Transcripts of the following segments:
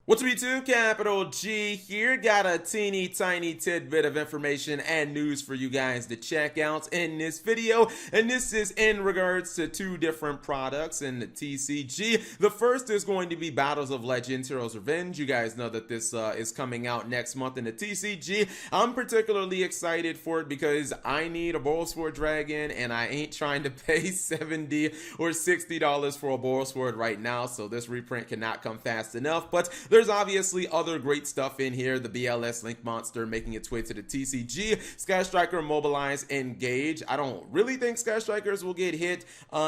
What's up YouTube, Capital G here, got a teeny tiny tidbit of information and news for you guys to check out in this video, and this is in regards to two different products in the TCG. The first is going to be Battles of Legends Heroes Revenge. You guys know that this is coming out next month in the TCG. I'm particularly excited for it because I need a Boral Sword Dragon and I ain't trying to pay $70 or $60 for a Boral Sword right now, so this reprint cannot come fast enough. But there's obviously other great stuff in here. The BLS Link Monster making its way to the TCG. Sky Striker, Mobilize, Engage. I don't really think Sky Strikers will get hit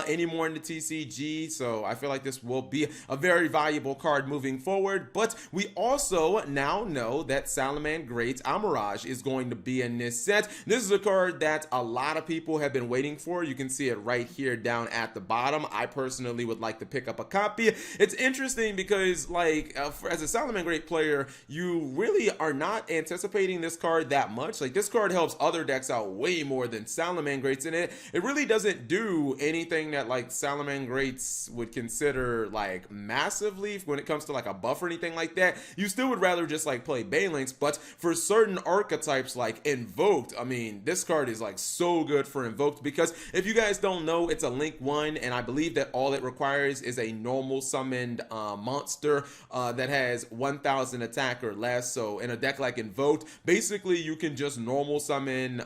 anymore in the TCG, so I feel like this will be a very valuable card moving forward. But we also now know that Salamangreat Almiraj is going to be in this set. This is a card that a lot of people have been waiting for. You can see it right here down at the bottom. I personally would like to pick up a copy. It's interesting because, like, as a Salamangreat player, you really are not anticipating this card that much. Like, this card helps other decks out way more than Salamangreat's in it. It really doesn't do anything that, like, Salamangreat's would consider, like, massively when it comes to, like, a buff or anything like that. You still would rather just, like, play Banelinks, but for certain archetypes, like Invoked, I mean, this card is, like, so good for Invoked because if you guys don't know, it's a Link 1, and I believe that all it requires is a normal summoned monster that has 1000 attack or less. So in a deck like Invoked, basically you can just normal summon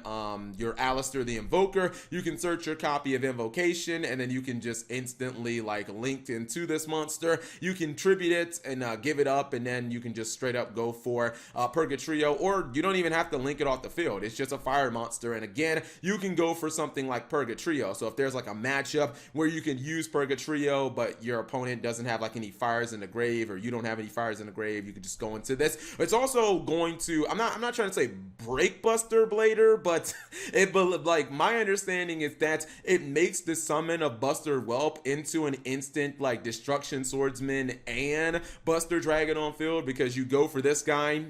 your Alistair the Invoker. You can search your copy of Invocation, and then you can just instantly, like, link into this monster. You can tribute it and give it up, and then you can just straight up go for Purgatrio, or you don't even have to link it off the field. It's just a fire monster, and again, you can go for something like Purgatrio. So if there's like a matchup where you can use Purgatrio, but your opponent doesn't have like any fires in the grave, or you don't have any fires in the grave, you can just go into this. It's also going to, I'm not trying to say break Buster Blader, but like, my understanding is that it makes the summon of Buster Whelp into an instant, like, Destruction Swordsman and Buster Dragon on field, because you go for this guy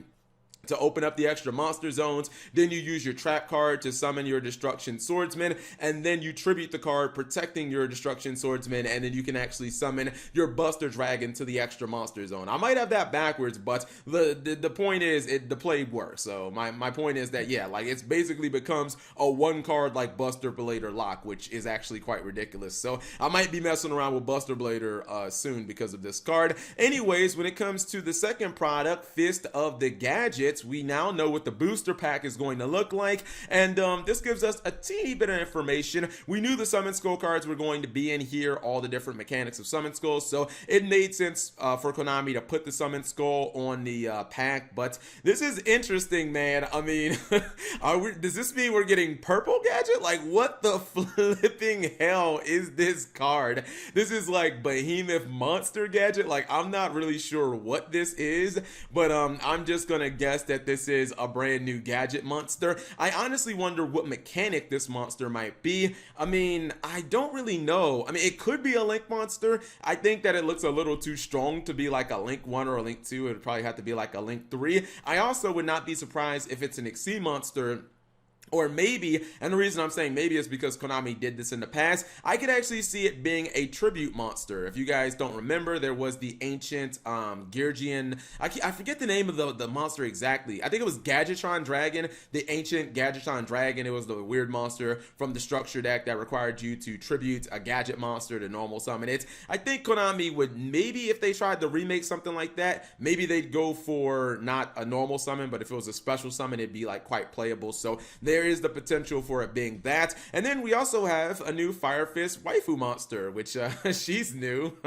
to open up the extra monster zones, then you use your trap card to summon your Destruction Swordsman, and then you tribute the card protecting your Destruction Swordsman, and then you can actually summon your Buster Dragon to the extra monster zone. I might have that backwards, but the point is, the play works. So my point is that, yeah, like, it's basically becomes a one card like Buster Blader lock, which is actually quite ridiculous. So I might be messing around with Buster Blader soon because of this card. Anyways, when it comes to the second product, Fist of the Gadget, we now know what the booster pack is going to look like, and this gives us a teeny bit of information. We knew the Summon Skull cards were going to be in here, all the different mechanics of Summon Skulls, so it made sense for Konami to put the Summon Skull on the pack. But this is interesting, man. I mean, does this mean we're getting purple Gadget? Like, what the flipping hell is this card? This is like Behemoth Monster Gadget. Like, I'm not really sure what this is, but I'm just gonna guess that this is a brand new Gadget monster. I honestly wonder what mechanic this monster might be. I mean, I don't really know. I mean, it could be a Link monster. I think that it looks a little too strong to be like a Link 1 or a Link 2. It would probably have to be like a Link 3. I also would not be surprised if it's an Exceed monster. Or maybe, and the reason I'm saying maybe is because Konami did this in the past, I could actually see it being a tribute monster. If you guys don't remember, there was the ancient Georgian, I forget the name of the monster exactly. I think it was Gadgetron Dragon, the ancient Gadgetron Dragon. It was the weird monster from the structure deck that required you to tribute a Gadget monster to normal summon it. I think Konami would, maybe if they tried to remake something like that, maybe they'd go for not a normal summon, but if it was a special summon, it'd be like quite playable. So there is the potential for it being that. And then we also have a new Fire Fist Waifu monster, which she's new.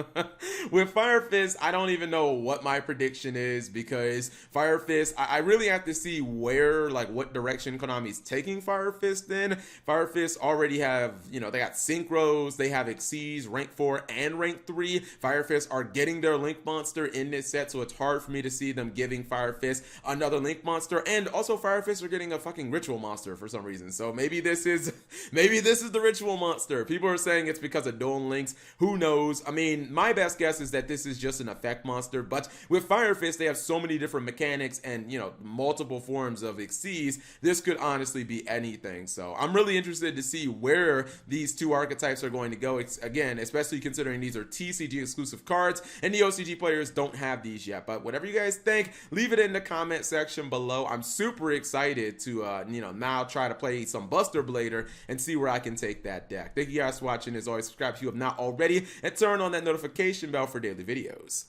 With Fire Fist, I don't even know what my prediction is, because Fire Fist, I really have to see where, like, what direction Konami's taking Fire Fist in. Fire Fist already have, you know, they got Synchros, they have Exceeds, rank 4 and rank 3. Fire Fist are getting their Link monster in this set, so it's hard for me to see them giving Fire Fist another Link monster. And also Fire Fist are getting a fucking Ritual monster for some reason. So maybe this is the ritual monster. People are saying it's because of Duel Links. Who knows? I mean, my best guess is that this is just an effect monster, but with Fire Fist, they have so many different mechanics and, you know, multiple forms of Xyz. This could honestly be anything. So I'm really interested to see where these two archetypes are going to go. It's, again, especially considering these are TCG exclusive cards and the OCG players don't have these yet. But whatever you guys think, leave it in the comment section below. I'm super excited to you know, now try to play some Buster Blader and see where I can take that deck. Thank you guys for watching. As always, subscribe if you have not already and turn on that notification bell for daily videos.